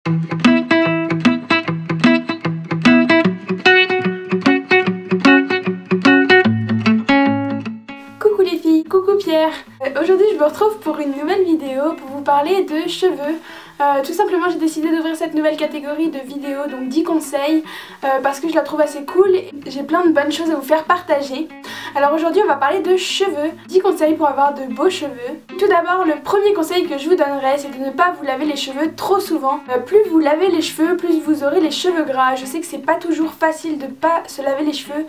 Coucou les filles, coucou Pierre. Aujourd'hui je me retrouve pour une nouvelle vidéo pour vous parler de cheveux. Tout simplement j'ai décidé d'ouvrir cette nouvelle catégorie de vidéos, donc 10 conseils, parce que je la trouve assez cool et j'ai plein de bonnes choses à vous faire partager. Alors aujourd'hui on va parler de cheveux, 10 conseils pour avoir de beaux cheveux. Tout d'abord, le premier conseil que je vous donnerais, c'est de ne pas vous laver les cheveux trop souvent. Plus vous lavez les cheveux, plus vous aurez les cheveux gras. Je sais que c'est pas toujours facile de pas se laver les cheveux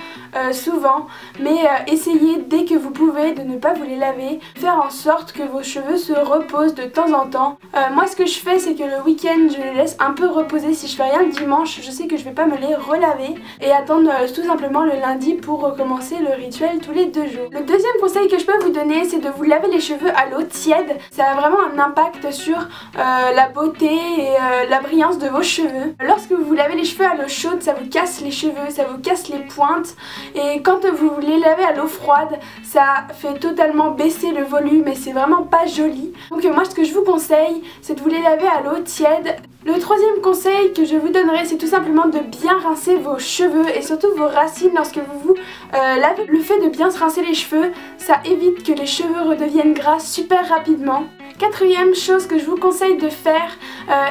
souvent, mais essayez dès que vous pouvez de ne pas vous les laver, faire en sorte que vos cheveux se reposent de temps en temps. Moi ce que je fais, c'est que le week-end je les laisse un peu reposer. Si je fais rien le dimanche, je sais que je vais pas me les relaver et attendre tout simplement le lundi pour recommencer le rituel tous les 2 jours. Le deuxième conseil que je peux vous donner, c'est de vous laver les cheveux à l'eau tiède. Ça a vraiment un impact sur la beauté et la brillance de vos cheveux. Lorsque vous vous lavez les cheveux à l'eau chaude, ça vous casse les cheveux, ça vous casse les pointes, et quand vous les lavez à l'eau froide, ça fait totalement baisser le volume et c'est vraiment pas joli. Donc moi ce que je vous conseille, c'est de vous les laver à l'eau tiède. Le troisième conseil que je vous donnerai, c'est tout simplement de bien rincer vos cheveux et surtout vos racines lorsque vous vous lavez. Le fait de bien se rincer les cheveux, ça évite que les cheveux redeviennent gras super rapidement. Quatrième chose que je vous conseille de faire,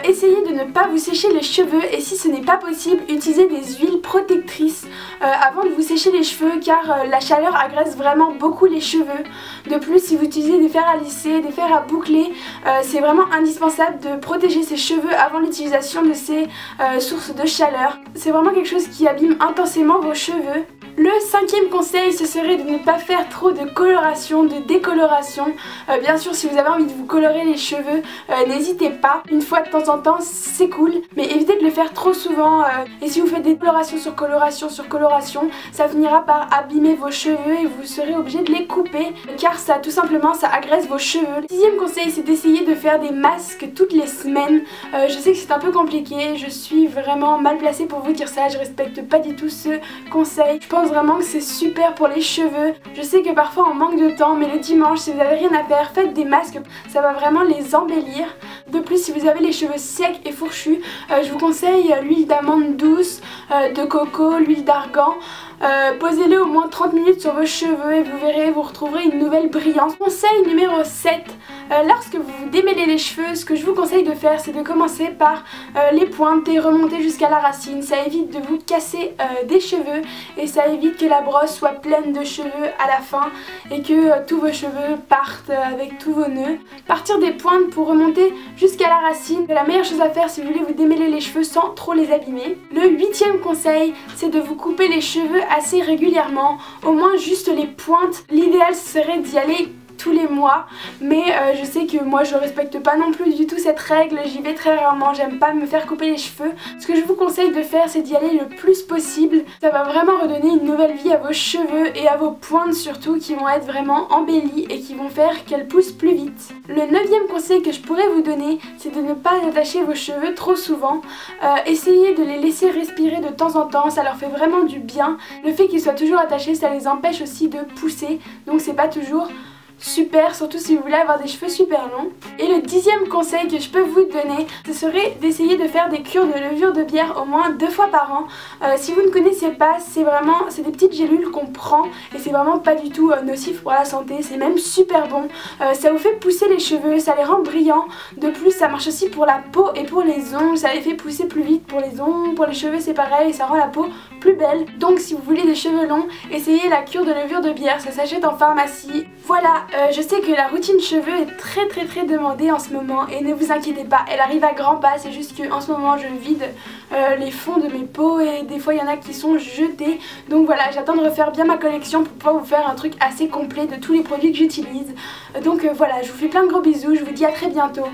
essayez de ne pas vous sécher les cheveux, et si ce n'est pas possible, utilisez des huiles protectrices avant de vous sécher les cheveux, car la chaleur agresse vraiment beaucoup les cheveux. De plus, si vous utilisez des fers à lisser, des fers à boucler, c'est vraiment indispensable de protéger ses cheveux avant l'utilisation de ces sources de chaleur. C'est vraiment quelque chose qui abîme intensément vos cheveux. Le cinquième conseil, ce serait de ne pas faire trop de coloration, de décoloration. Bien sûr, si vous avez envie de vous colorer les cheveux, n'hésitez pas. Une fois de temps en temps, c'est cool, mais évitez de le faire trop souvent. Et si vous faites des colorations sur coloration sur coloration, ça finira par abîmer vos cheveux et vous serez obligé de les couper, car ça, tout simplement, ça agresse vos cheveux. Le sixième conseil, c'est d'essayer de faire des masques toutes les semaines. Je sais que c'est un peu compliqué, je suis vraiment mal placée pour vous dire ça, je respecte pas du tout ce conseil. Je pense vraiment que c'est super pour les cheveux. Je sais que parfois on manque de temps, mais le dimanche, si vous avez rien à faire, faites des masques, ça va vraiment les embellir. De plus, si vous avez les cheveux secs et fourchus, je vous conseille l'huile d'amande douce, de coco, l'huile d'argan. Posez-les au moins 30 minutes sur vos cheveux et vous verrez, vous retrouverez une nouvelle brillance. Conseil numéro 7, lorsque vous démêlez les cheveux, ce que je vous conseille de faire, c'est de commencer par les pointes et remonter jusqu'à la racine. Ça évite de vous casser des cheveux et ça évite que la brosse soit pleine de cheveux à la fin et que tous vos cheveux partent avec tous vos nœuds. Partir des pointes pour remonter jusqu'à la racine, c'est la meilleure chose à faire si vous voulez vous démêler les cheveux sans trop les abîmer. Le 8e conseil, c'est de vous couper les cheveux assez régulièrement, au moins juste les pointes. L'idéal serait d'y aller tous les mois, mais je sais que moi je respecte pas non plus du tout cette règle, j'y vais très rarement, j'aime pas me faire couper les cheveux. Ce que je vous conseille de faire, c'est d'y aller le plus possible. Ça va vraiment redonner une nouvelle vie à vos cheveux et à vos pointes surtout, qui vont être vraiment embellies et qui vont faire qu'elles poussent plus vite. Le 9e conseil que je pourrais vous donner, c'est de ne pas attacher vos cheveux trop souvent. Essayez de les laisser respirer de temps en temps, ça leur fait vraiment du bien. Le fait qu'ils soient toujours attachés, ça les empêche aussi de pousser, donc c'est pas toujours super, surtout si vous voulez avoir des cheveux super longs. Et le 10e conseil que je peux vous donner, ce serait d'essayer de faire des cures de levure de bière au moins 2 fois par an. Si vous ne connaissez pas, c'est des petites gélules qu'on prend et c'est vraiment pas du tout nocif pour la santé, c'est même super bon. Ça vous fait pousser les cheveux, ça les rend brillants. De plus, ça marche aussi pour la peau et pour les ongles, ça les fait pousser plus vite pour les ongles, pour les cheveux c'est pareil, et ça rend la peau plus belle. Donc si vous voulez des cheveux longs, essayez la cure de levure de bière, ça s'achète en pharmacie. Voilà, je sais que la routine cheveux est très demandée en ce moment et ne vous inquiétez pas, elle arrive à grands pas, c'est juste qu'en ce moment je vide les fonds de mes pots et des fois il y en a qui sont jetés. Donc voilà, j'attends de refaire bien ma collection pour pouvoir vous faire un truc assez complet de tous les produits que j'utilise. Donc voilà, je vous fais plein de gros bisous, je vous dis à très bientôt.